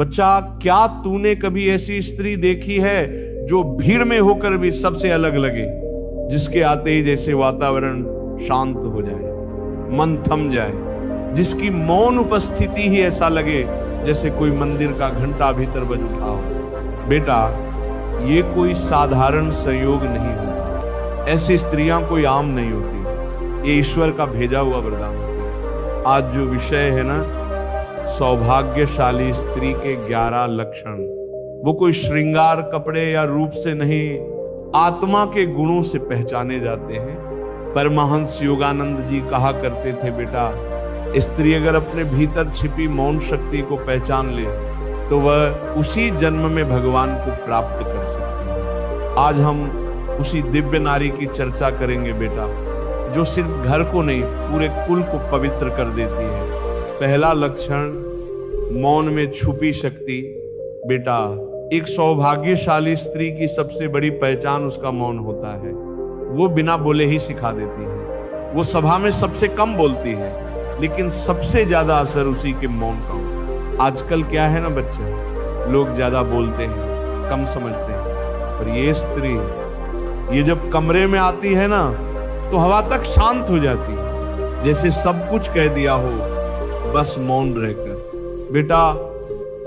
बच्चा, क्या तूने कभी ऐसी स्त्री देखी है जो भीड़ में होकर भी सबसे अलग लगे, जिसके आते ही जैसे वातावरण शांत हो जाए, मन थम जाए, जिसकी मौन उपस्थिति ही ऐसा लगे जैसे कोई मंदिर का घंटा भीतर बज उठा हो? बेटा, ये कोई साधारण संयोग नहीं होता, ऐसी स्त्रियां कोई आम नहीं होती, ये ईश्वर का भेजा हुआ वरदान होती है। आज जो विषय है ना, सौभाग्यशाली स्त्री के 11 लक्षण, वो कोई श्रृंगार, कपड़े या रूप से नहीं, आत्मा के गुणों से पहचाने जाते हैं। परमहंस योगानंद जी कहा करते थे, बेटा, स्त्री अगर अपने भीतर छिपी मौन शक्ति को पहचान ले तो वह उसी जन्म में भगवान को प्राप्त कर सकती है। आज हम उसी दिव्य नारी की चर्चा करेंगे बेटा, जो सिर्फ घर को नहीं, पूरे कुल को पवित्र कर देती है। पहला लक्षण, मौन में छुपी शक्ति। बेटा, एक सौभाग्यशाली स्त्री की सबसे बड़ी पहचान उसका मौन होता है। वो बिना बोले ही सिखा देती है। वो सभा में सबसे कम बोलती है, लेकिन सबसे ज्यादा असर उसी के मौन का होता है। आजकल क्या है ना बच्चे, लोग ज्यादा बोलते हैं, कम समझते हैं, पर ये स्त्री, ये जब कमरे में आती है ना, तो हवा तक शांत हो जाती है, जैसे सब कुछ कह दिया हो, बस मौन रहकर। बेटा,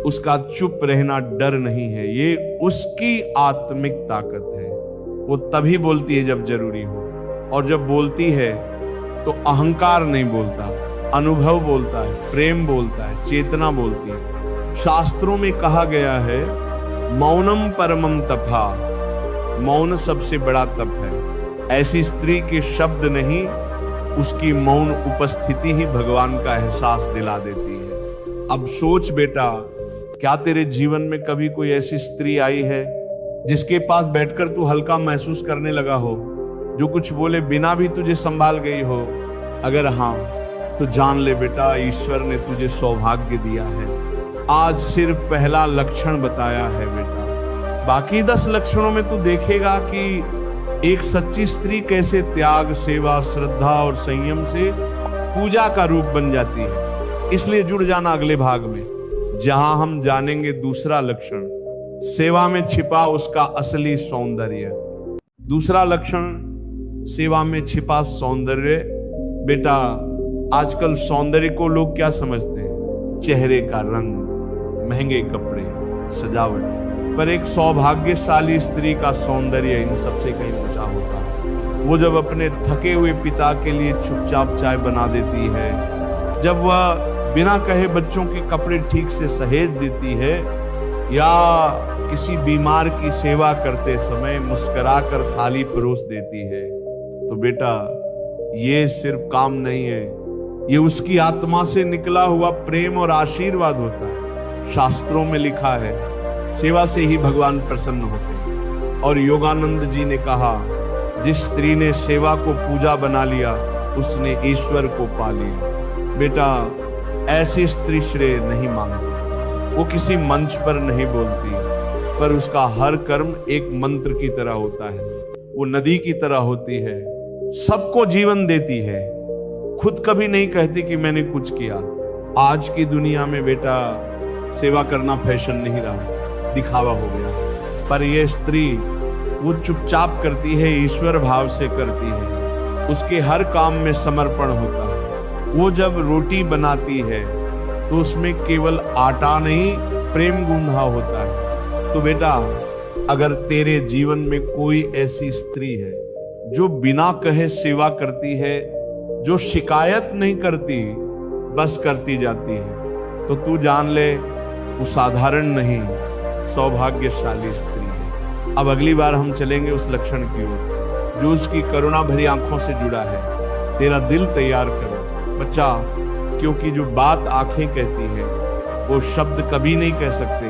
उसका चुप रहना डर नहीं है, ये उसकी आत्मिक ताकत है। वो तभी बोलती है जब जरूरी हो, और जब बोलती है तो अहंकार नहीं बोलता, अनुभव बोलता है, प्रेम बोलता है, चेतना बोलती है। शास्त्रों में कहा गया है, मौनम परमम तपा, मौन सबसे बड़ा तप है। ऐसी स्त्री के शब्द नहीं, उसकी मौन उपस्थिति ही भगवान का एहसास दिला देती है। अब सोच बेटा, क्या तेरे जीवन में कभी कोई ऐसी स्त्री आई है जिसके पास बैठकर तू हल्का महसूस करने लगा हो, जो कुछ बोले बिना भी तुझे संभाल गई हो? अगर हाँ, तो जान ले बेटा, ईश्वर ने तुझे सौभाग्य दिया है। आज सिर्फ पहला लक्षण बताया है बेटा, बाकी 10 लक्षणों में तू देखेगा कि एक सच्ची स्त्री कैसे त्याग, सेवा, श्रद्धा और संयम से पूजा का रूप बन जाती है। इसलिए जुड़ जाना अगले भाग में, जहां हम जानेंगे दूसरा लक्षण, सेवा में छिपा उसका असली सौंदर्य। दूसरा लक्षण, सेवा में छिपा सौंदर्य। बेटा, आजकल सौंदर्य को लोग क्या समझते हैं? चेहरे का रंग, महंगे कपड़े, सजावट, पर एक सौभाग्यशाली स्त्री का सौंदर्य इन सबसे कहीं ऊंचा होता है। वो जब अपने थके हुए पिता के लिए चुपचाप चाय बना देती है, जब वह बिना कहे बच्चों के कपड़े ठीक से सहेज देती है, या किसी बीमार की सेवा करते समय मुस्कुराकर थाली परोस देती है, तो बेटा, ये सिर्फ काम नहीं है, ये उसकी आत्मा से निकला हुआ प्रेम और आशीर्वाद होता है। शास्त्रों में लिखा है, सेवा से ही भगवान प्रसन्न होते हैं। और योगानंद जी ने कहा, जिस स्त्री ने सेवा को पूजा बना लिया, उसने ईश्वर को पा लिया। बेटा, ऐसी स्त्री श्रेय नहीं मांगती, वो किसी मंच पर नहीं बोलती, पर उसका हर कर्म एक मंत्र की तरह होता है। वो नदी की तरह होती है, सबको जीवन देती है, खुद कभी नहीं कहती कि मैंने कुछ किया। आज की दुनिया में बेटा, सेवा करना फैशन नहीं रहा, दिखावा हो गया, पर यह स्त्री वो चुपचाप करती है, ईश्वर भाव से करती है, उसके हर काम में समर्पण होता है। वो जब रोटी बनाती है तो उसमें केवल आटा नहीं, प्रेम गूंधा होता है। तो बेटा, अगर तेरे जीवन में कोई ऐसी स्त्री है जो बिना कहे सेवा करती है, जो शिकायत नहीं करती, बस करती जाती है, तो तू जान ले, वो साधारण नहीं, सौभाग्यशाली स्त्री है। अब अगली बार हम चलेंगे उस लक्षण की ओर जो उसकी करुणा भरी आंखों से जुड़ा है। तेरा दिल तैयार करो बच्चा, क्योंकि जो बात आंखें कहती हैं, वो शब्द कभी नहीं कह सकते।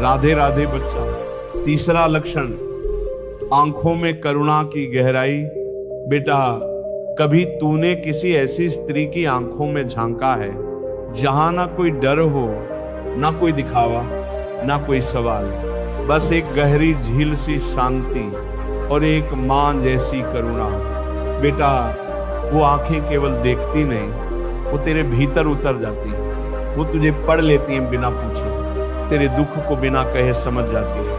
राधे राधे बच्चा। तीसरा लक्षण, आंखों में करुणा की गहराई। बेटा, कभी तूने किसी ऐसी स्त्री की आंखों में झांका है जहां ना कोई डर हो, ना कोई दिखावा, ना कोई सवाल, बस एक गहरी झील सी शांति और एक मां जैसी करुणा? बेटा, वो आंखें केवल देखती नहीं, वो तेरे भीतर उतर जाती हैं, वो तुझे पढ़ लेती हैं बिना पूछे। तेरे दुख को बिना कहे समझ जाती है।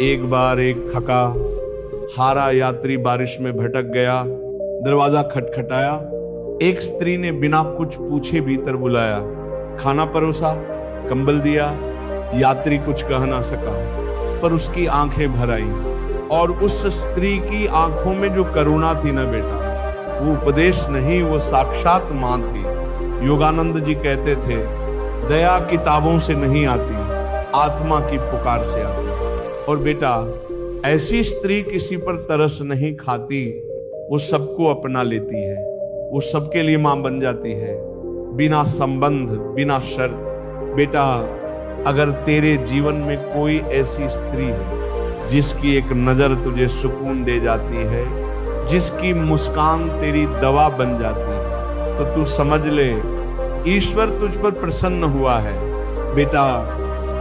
एक बार एक थका हारा यात्री बारिश में भटक गया। दरवाजा खटखटाया। एक स्त्री ने बिना कुछ पूछे भीतर बुलाया। खाना परोसा, कंबल दिया। यात्री कुछ कह ना सका, पर उसकी आंखें भर आई। और उस स्त्री की आंखों में जो करुणा थी ना बेटा, वो उपदेश नहीं, वो साक्षात मां थी। योगानंद जी कहते थे, दया किताबों से नहीं आती, आत्मा की पुकार से आती। और बेटा, ऐसी स्त्री किसी पर तरस नहीं खाती, वो सबको अपना लेती है, वो सबके लिए मां बन जाती है, बिना संबंध, बिना शर्त। बेटा, अगर तेरे जीवन में कोई ऐसी स्त्री है जिसकी एक नजर तुझे सुकून दे जाती है, जिसकी मुस्कान तेरी दवा बन जाती है, तो तू समझ ले ईश्वर तुझ पर प्रसन्न हुआ है। बेटा,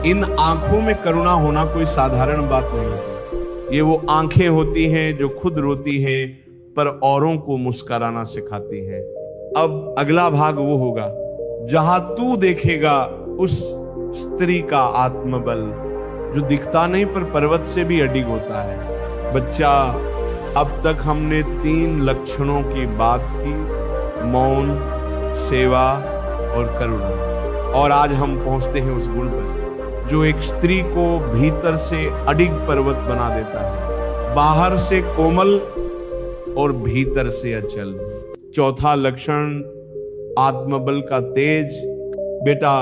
इन आंखों में करुणा होना कोई साधारण बात नहीं होती। ये वो आंखें होती हैं जो खुद रोती हैं पर औरों को मुस्कुराना सिखाती हैं। अब अगला भाग वो होगा जहां तू देखेगा उस स्त्री का आत्मबल, जो दिखता नहीं पर पर्वत से भी अडिग होता है। बच्चा, अब तक हमने 3 लक्षणों की बात की, मौन, सेवा और करुणा। और आज हम पहुंचते हैं उस गुण पर जो एक स्त्री को भीतर से अडिग पर्वत बना देता है, बाहर से कोमल और भीतर से अचल। चौथा लक्षण आत्मबल का तेज। बेटा,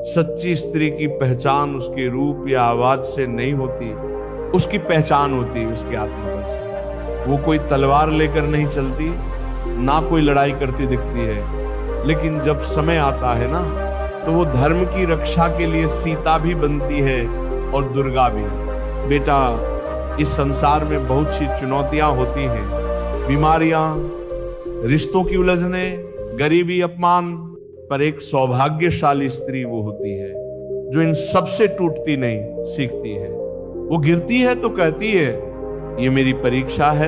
सच्ची स्त्री की पहचान उसके रूप या आवाज से नहीं होती, उसकी पहचान होती है उसके आत्मबल से। वो कोई तलवार लेकर नहीं चलती, ना कोई लड़ाई करती दिखती है, लेकिन जब समय आता है ना, तो वो धर्म की रक्षा के लिए सीता भी बनती है और दुर्गा भी। बेटा, इस संसार में बहुत सी चुनौतियां होती हैं, बीमारियां, रिश्तों की उलझने, गरीबी, अपमान, पर एक सौभाग्यशाली स्त्री वो होती है जो इन सबसे टूटती नहीं, सीखती है। वो गिरती है तो कहती है, ये मेरी परीक्षा है,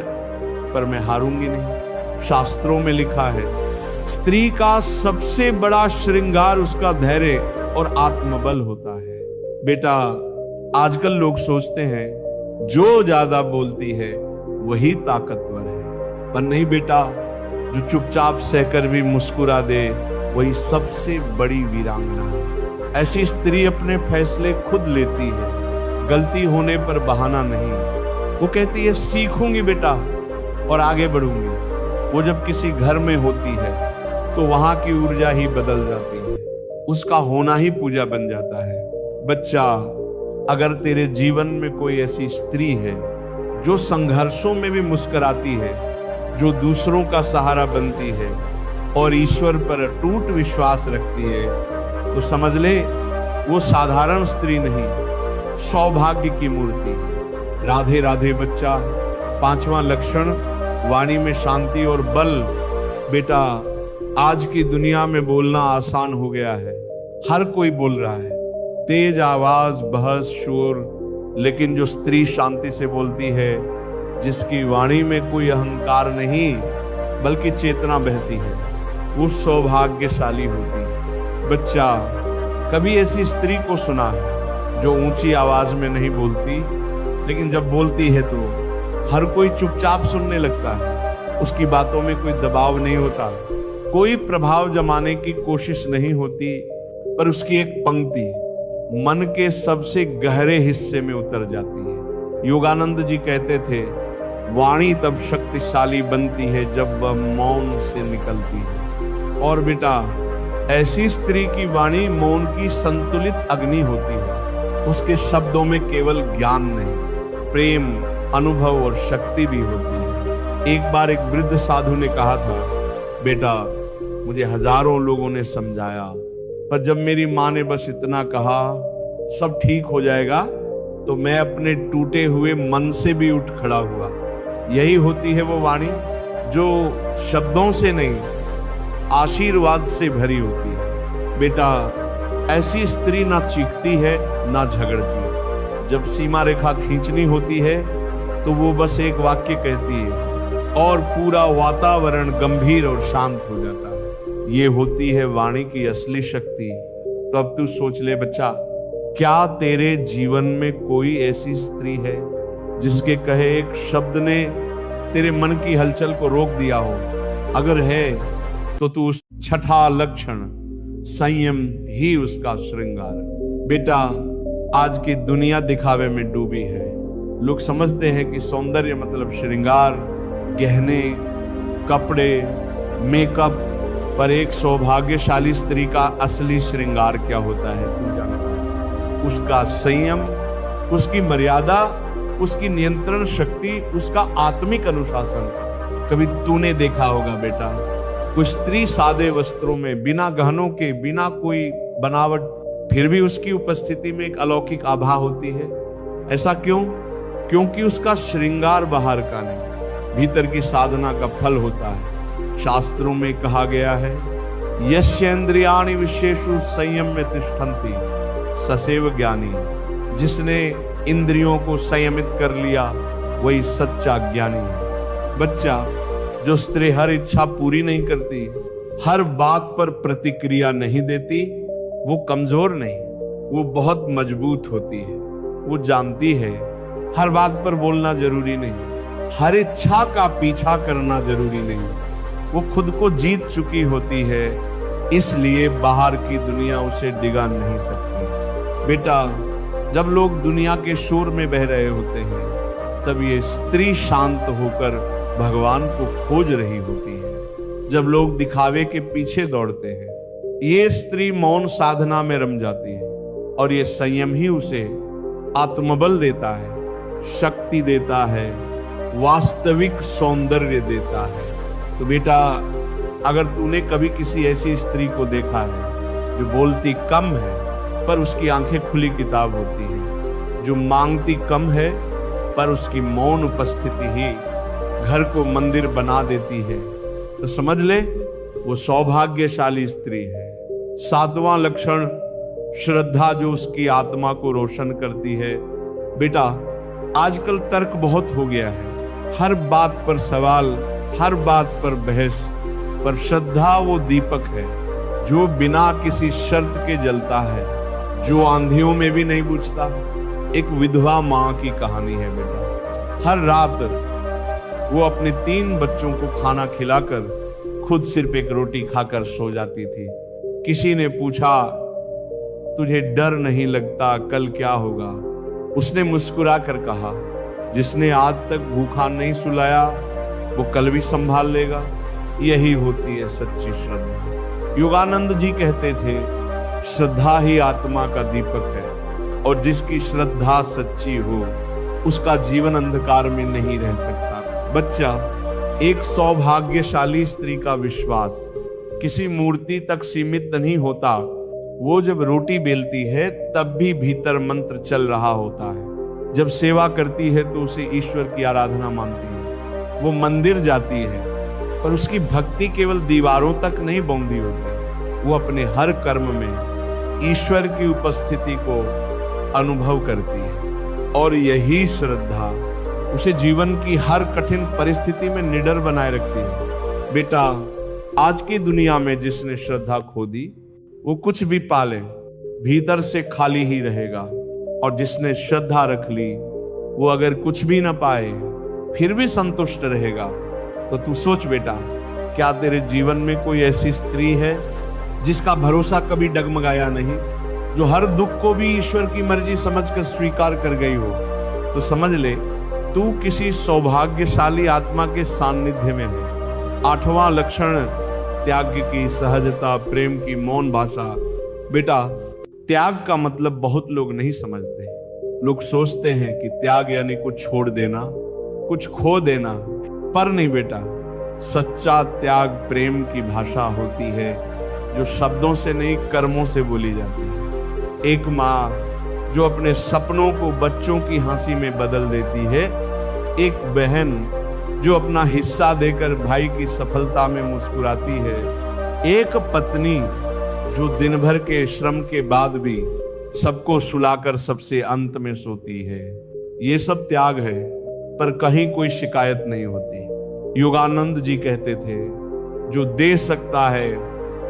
पर मैं हारूंगी नहीं। शास्त्रों में लिखा है, स्त्री का सबसे बड़ा श्रृंगार उसका धैर्य और आत्मबल होता है। बेटा, आजकल लोग सोचते हैं जो ज्यादा बोलती है वही ताकतवर है, पर नहीं बेटा, जो चुपचाप सहकर भी मुस्कुरा दे वही सबसे बड़ी वीरांगना है। ऐसी स्त्री अपने फैसले खुद लेती है, गलती होने पर बहाना नहीं। वो कहती है, सीखूंगी बेटा और आगे बढ़ूंगी। वो जब किसी घर में होती है तो वहां की ऊर्जा ही बदल जाती है, उसका होना ही पूजा बन जाता है। बच्चा, अगर तेरे जीवन में कोई ऐसी स्त्री है जो संघर्षों में भी मुस्कुराती है, जो दूसरों का सहारा बनती है और ईश्वर पर अटूट विश्वास रखती है, तो समझ ले वो साधारण स्त्री नहीं, सौभाग्य की मूर्ति है। राधे राधे बच्चा। 5वां लक्षण वाणी में शांति और बल। बेटा, आज की दुनिया में बोलना आसान हो गया है, हर कोई बोल रहा है, तेज आवाज, बहस, शोर, लेकिन जो स्त्री शांति से बोलती है, जिसकी वाणी में कोई अहंकार नहीं बल्कि चेतना बहती है, वो सौभाग्यशाली होती है। बच्चा, कभी ऐसी स्त्री को सुना है जो ऊंची आवाज में नहीं बोलती, लेकिन जब बोलती है तो हर कोई चुपचाप सुनने लगता है, उसकी बातों में कोई दबाव नहीं होता, कोई प्रभाव जमाने की कोशिश नहीं होती, पर उसकी एक पंक्ति मन के सबसे गहरे हिस्से में उतर जाती है। योगानंद जी कहते थे, वाणी तब शक्तिशाली बनती है जब वह मौन से निकलती है। और बेटा, ऐसी स्त्री की वाणी मौन की संतुलित अग्नि होती है। उसके शब्दों में केवल ज्ञान नहीं, प्रेम, अनुभव और शक्ति भी होती है। एक बार एक वृद्ध साधु ने कहा था, बेटा, मुझे हजारों लोगों ने समझाया, पर जब मेरी माँ ने बस इतना कहा, सब ठीक हो जाएगा, तो मैं अपने टूटे हुए मन से भी उठ खड़ा हुआ। यही होती है वो वाणी जो शब्दों से नहीं, आशीर्वाद से भरी होती है। बेटा, ऐसी स्त्री ना चीखती है ना झगड़ती। जब सीमा रेखा खींचनी होती है तो वो बस एक वाक्य कहती है और पूरा वातावरण गंभीर और शांत हो जाता है। ये होती है वाणी की असली शक्ति। तो अब तू सोच ले बच्चा, क्या तेरे जीवन में कोई ऐसी स्त्री है जिसके कहे एक शब्द ने तेरे मन की हलचल को रोक दिया हो? अगर है तो तू उस छठा लक्षण संयम ही उसका श्रृंगार। बेटा, आज की दुनिया दिखावे में डूबी है। लोग समझते हैं कि सौंदर्य मतलब श्रृंगार, गहने, कपड़े, मेकअप, पर एक सौभाग्यशाली स्त्री का असली श्रृंगार क्या होता है तू जानता है? उसका संयम, उसकी मर्यादा, उसकी नियंत्रण शक्ति, उसका आत्मिक अनुशासन। कभी तूने देखा होगा बेटा, कोई स्त्री सादे वस्त्रों में, बिना गहनों के, बिना कोई बनावट, फिर भी उसकी उपस्थिति में एक अलौकिक आभा होती है। ऐसा क्यों? क्योंकि उसका श्रृंगार बाहर का नहीं, भीतर की साधना का फल होता है। शास्त्रों में कहा गया है, यस्येन्द्रियाणि विशेषु संयम्य तिष्ठन्ति ससेव ज्ञानी। जिसने इंद्रियों को संयमित कर लिया वही सच्चा ज्ञानी है। बच्चा, जो स्त्री हर इच्छा पूरी नहीं करती, हर बात पर प्रतिक्रिया नहीं देती, वो कमजोर नहीं, वो बहुत मजबूत होती है। वो जानती है हर बात पर बोलना जरूरी नहीं, हर इच्छा का पीछा करना जरूरी नहीं। वो खुद को जीत चुकी होती है, इसलिए बाहर की दुनिया उसे डिगा नहीं सकती। बेटा, जब लोग दुनिया के शोर में बह रहे होते हैं, तब ये स्त्री शांत होकर भगवान को खोज रही होती है। जब लोग दिखावे के पीछे दौड़ते हैं, ये स्त्री मौन साधना में रम जाती है, और ये संयम ही उसे आत्मबल देता है, शक्ति देता है, वास्तविक सौंदर्य देता है। तो बेटा, अगर तूने कभी किसी ऐसी स्त्री को देखा है जो बोलती कम है पर उसकी आंखें खुली किताब होती है, जो मांगती कम है पर उसकी मौन उपस्थिति ही घर को मंदिर बना देती है, तो समझ ले वो सौभाग्यशाली स्त्री है। सातवां लक्षण श्रद्धा, जो उसकी आत्मा को रोशन करती है। बेटा, आजकल तर्क बहुत हो गया है, हर बात पर सवाल, हर बात पर बहस, पर श्रद्धा वो दीपक है जो बिना किसी शर्त के जलता है, जो आंधियों में भी नहीं बुझता। एक विधवा माँ की कहानी है बेटा। हर रात वो अपने 3 बच्चों को खाना खिलाकर खुद सिर्फ एक रोटी खाकर सो जाती थी। किसी ने पूछा, तुझे डर नहीं लगता कल क्या होगा? उसने मुस्कुरा कर कहा, जिसने आज तक भूखा नहीं सुलाया वो कल भी संभाल लेगा। यही होती है सच्ची श्रद्धा। योगानंद जी कहते थे, श्रद्धा ही आत्मा का दीपक है, और जिसकी श्रद्धा सच्ची हो उसका जीवन अंधकार में नहीं रह सकता। बच्चा, एक सौभाग्यशाली स्त्री का विश्वास किसी मूर्ति तक सीमित नहीं होता। वो जब रोटी बेलती है तब भी भीतर मंत्र चल रहा होता है। जब सेवा करती है तो उसे ईश्वर की आराधना मानती है। वो मंदिर जाती है पर उसकी भक्ति केवल दीवारों तक नहीं बौंधी होती, वो अपने हर कर्म में ईश्वर की उपस्थिति को अनुभव करती है, और यही श्रद्धा उसे जीवन की हर कठिन परिस्थिति में निडर बनाए रखती है। बेटा, आज की दुनिया में जिसने श्रद्धा खो दी वो कुछ भी पाले भीतर से खाली ही रहेगा, और जिसने श्रद्धा रख ली वो अगर कुछ भी ना पाए फिर भी संतुष्ट रहेगा। तो तू सोच बेटा, क्या तेरे जीवन में कोई ऐसी स्त्री है जिसका भरोसा कभी डगमगाया नहीं, जो हर दुख को भी ईश्वर की मर्जी समझकर स्वीकार कर गई हो? तो समझ ले, तू किसी सौभाग्यशाली आत्मा के सान्निध्य में है। 8वां लक्षण त्याग की सहजता, प्रेम की मौन भाषा। बेटा, त्याग का मतलब बहुत लोग नहीं समझते। लोग सोचते हैं कि त्याग यानी कुछ छोड़ देना, कुछ खो देना, पर नहीं बेटा। सच्चा त्याग प्रेम की भाषा होती है, जो शब्दों से नहीं कर्मों से बोली जाती है। एक माँ जो अपने सपनों को बच्चों की हंसी में बदल देती है, एक बहन जो अपना हिस्सा देकर भाई की सफलता में मुस्कुराती है, एक पत्नी जो दिन भर के श्रम के बाद भी सबको सुलाकर सबसे अंत में सोती है। ये सब त्याग है, पर कहीं कोई शिकायत नहीं होती। योगानंद जी कहते थे, जो दे सकता है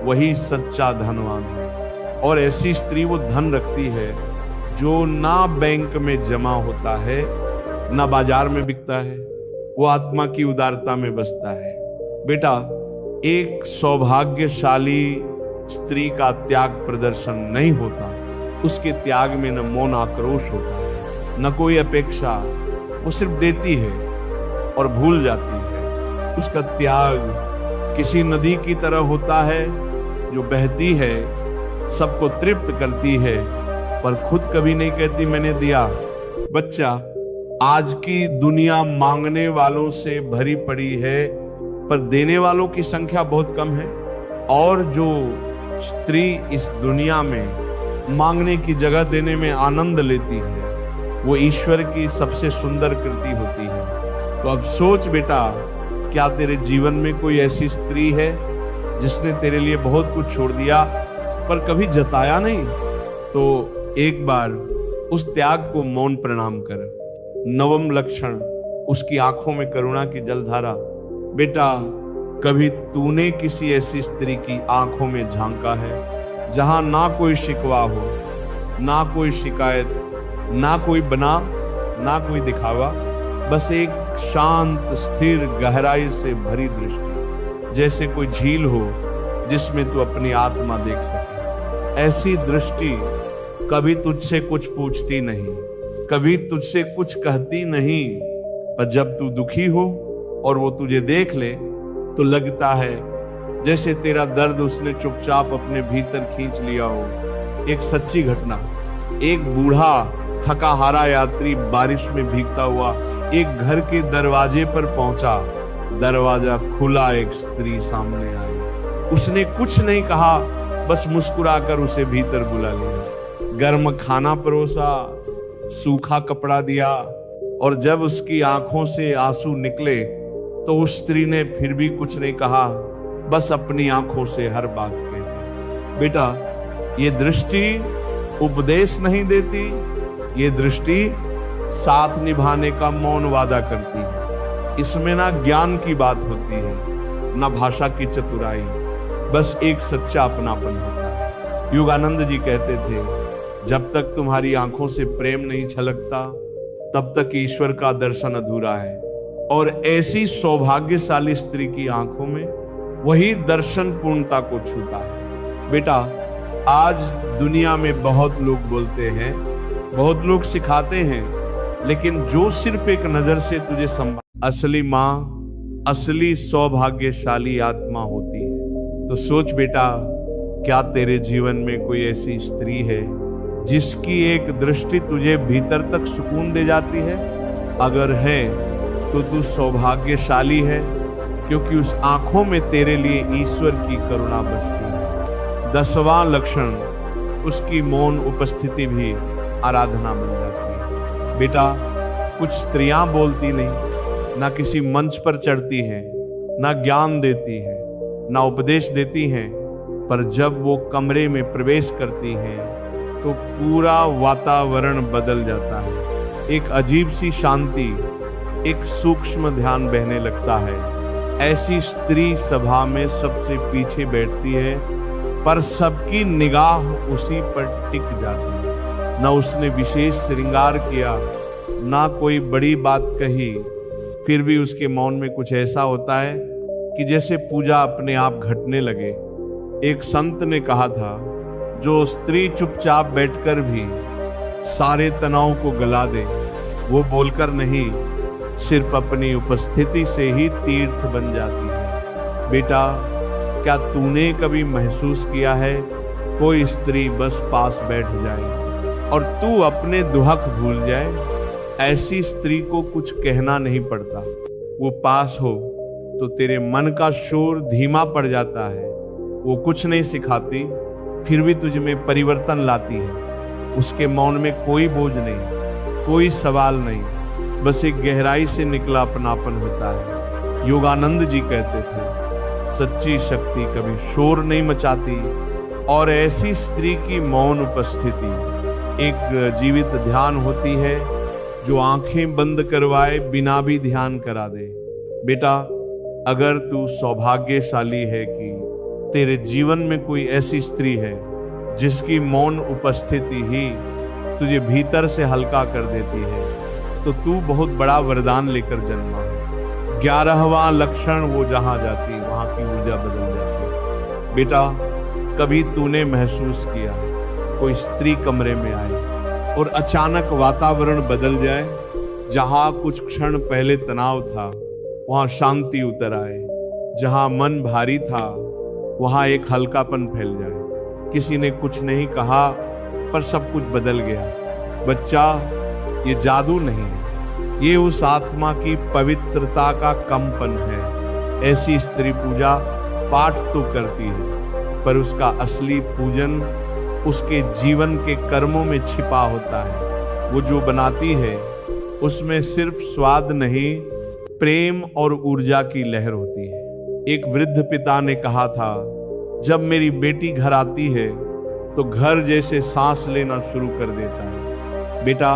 वही सच्चा धनवान है, और ऐसी स्त्री वो धन रखती है जो ना बैंक में जमा होता है, ना बाजार में बिकता है, वो आत्मा की उदारता में बसता है। बेटा, एक सौभाग्यशाली स्त्री का त्याग प्रदर्शन नहीं होता। उसके त्याग में न मौन आक्रोश होता है, न कोई अपेक्षा। वो सिर्फ देती है और भूल जाती है। उसका त्याग किसी नदी की तरह होता है जो बहती है, सबको तृप्त करती है, पर खुद कभी नहीं कहती मैंने दिया। बच्चा, आज की दुनिया मांगने वालों से भरी पड़ी है, पर देने वालों की संख्या बहुत कम है। और जो स्त्री इस दुनिया में मांगने की जगह देने में आनंद लेती है, वो ईश्वर की सबसे सुंदर कृति होती है। तो अब सोच बेटा, क्या तेरे जीवन में कोई ऐसी स्त्री है जिसने तेरे लिए बहुत कुछ छोड़ दिया पर कभी जताया नहीं? तो एक बार उस त्याग को मौन प्रणाम कर। नवम लक्षण, उसकी आंखों में करुणा की जलधारा। बेटा, कभी तूने किसी ऐसी स्त्री की आंखों में झांका है जहां ना कोई शिकवा हो, ना कोई शिकायत, ना कोई बना, ना कोई दिखावा, बस एक शांत स्थिर गहराई से भरी दृष्टि, जैसे कोई झील हो जिसमें तू अपनी आत्मा देख सके। ऐसी दृष्टि कभी तुझसे कुछ पूछती नहीं, कभी तुझसे कुछ कहती नहीं, पर जब तू दुखी हो और वो तुझे देख ले तो लगता है जैसे तेरा दर्द उसने चुपचाप अपने भीतर खींच लिया हो। एक सच्ची घटना, एक बूढ़ा थका हारा यात्री बारिश में भीगता हुआ एक घर के दरवाजे पर पहुंचा। दरवाजा खुला, एक स्त्री सामने आई। उसने कुछ नहीं कहा, बस मुस्कुराकर उसे भीतर बुला लिया। गर्म खाना परोसा, सूखा कपड़ा दिया, और जब उसकी आंखों से आंसू निकले तो उस स्त्री ने फिर भी कुछ नहीं कहा, बस अपनी आंखों से हर बात कह दी। बेटा, ये दृष्टि उपदेश नहीं देती, ये दृष्टि साथ निभाने का मौन वादा करती है। इसमें ना ज्ञान की बात होती है, ना भाषा की चतुराई, बस एक सच्चा अपनापन होता है। योगानंद जी कहते थे, जब तक तुम्हारी आंखों से प्रेम नहीं छलकता, तब तक ईश्वर का दर्शन अधूरा है। और ऐसी सौभाग्यशाली स्त्री की आंखों में वही दर्शन पूर्णता को छूता है। बेटा, आज दुनिया में बहुत लोग बोलते हैं, बहुत लोग सिखाते हैं, लेकिन जो सिर्फ एक नजर से तुझे असली माँ, असली सौभाग्यशाली आत्मा होती है। तो सोच बेटा, क्या तेरे जीवन में कोई ऐसी स्त्री है जिसकी एक दृष्टि तुझे भीतर तक सुकून दे जाती है? अगर है तो तू सौभाग्यशाली है, क्योंकि उस आंखों में तेरे लिए ईश्वर की करुणा बसती है। 10वां लक्षण, उसकी मौन उपस्थिति भी आराधना बन जाती है। बेटा, कुछ स्त्रियां बोलती नहीं, ना किसी मंच पर चढ़ती हैं, ना ज्ञान देती हैं, ना उपदेश देती हैं, पर जब वो कमरे में प्रवेश करती हैं तो पूरा वातावरण बदल जाता है। एक अजीब सी शांति, एक सूक्ष्म ध्यान बहने लगता है। ऐसी स्त्री सभा में सबसे पीछे बैठती है, पर सबकी निगाह उसी पर टिक जाती है। न उसने विशेष श्रृंगार किया, ना कोई बड़ी बात कही, फिर भी उसके मौन में कुछ ऐसा होता है कि जैसे पूजा अपने आप घटने लगे। एक संत ने कहा था, जो स्त्री चुपचाप बैठकर भी सारे तनाव को गला दे, वो बोलकर नहीं, सिर्फ अपनी उपस्थिति से ही तीर्थ बन जाती है। बेटा, क्या तूने कभी महसूस किया है कोई स्त्री बस पास बैठ जाए और तू अपने दुहक भूल जाए? ऐसी स्त्री को कुछ कहना नहीं पड़ता, वो पास हो तो तेरे मन का शोर धीमा पड़ जाता है। वो कुछ नहीं सिखाती, फिर भी तुझ में परिवर्तन लाती है। उसके मौन में कोई बोझ नहीं, कोई सवाल नहीं, बस एक गहराई से निकला अपनापन होता है। योगानंद जी कहते थे, सच्ची शक्ति कभी शोर नहीं मचाती, और ऐसी स्त्री की मौन उपस्थिति एक जीवित ध्यान होती है, जो आंखें बंद करवाए बिना भी ध्यान करा दे। बेटा, अगर तू सौभाग्यशाली है कि तेरे जीवन में कोई ऐसी स्त्री है जिसकी मौन उपस्थिति ही तुझे भीतर से हल्का कर देती है, तो तू बहुत बड़ा वरदान लेकर जन्मा है। 11वां लक्षण, वो जहां जाती वहां की ऊर्जा बदल जाती है। बेटा, कभी तूने महसूस किया कोई स्त्री कमरे में आए और अचानक वातावरण बदल जाए, जहां कुछ क्षण पहले तनाव था वहां शांति उतर आए, जहां मन भारी था वहां एक हल्कापन फैल जाए। किसी ने कुछ नहीं कहा पर सब कुछ बदल गया। बच्चा, ये जादू नहीं है, ये उस आत्मा की पवित्रता का कंपन है। ऐसी स्त्री पूजा पाठ तो करती है, पर उसका असली पूजन उसके जीवन के कर्मों में छिपा होता है। वो जो बनाती है उसमें सिर्फ स्वाद नहीं, प्रेम और ऊर्जा की लहर होती है। एक वृद्ध पिता ने कहा था, जब मेरी बेटी घर आती है तो घर जैसे सांस लेना शुरू कर देता है। बेटा,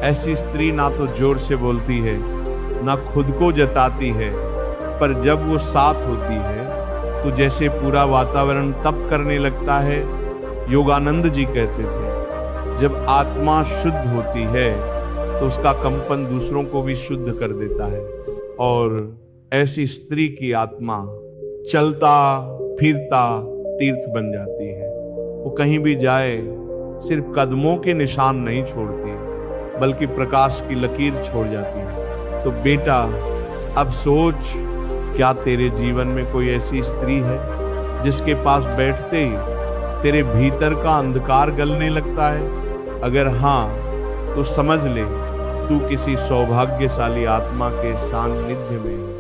ऐसी स्त्री ना तो जोर से बोलती है, ना खुद को जताती है, पर जब वो साथ होती है तो जैसे पूरा वातावरण तप करने लगता है। योगानंद जी कहते थे, जब आत्मा शुद्ध होती है तो उसका कंपन दूसरों को भी शुद्ध कर देता है। और ऐसी स्त्री की आत्मा चलता फिरता तीर्थ बन जाती है। वो कहीं भी जाए सिर्फ कदमों के निशान नहीं छोड़ती, बल्कि प्रकाश की लकीर छोड़ जाती है। तो बेटा, अब सोच, क्या तेरे जीवन में कोई ऐसी स्त्री है जिसके पास बैठते ही तेरे भीतर का अंधकार गलने लगता है? अगर हाँ, तो समझ ले तू किसी सौभाग्यशाली आत्मा के सान्निध्य में है।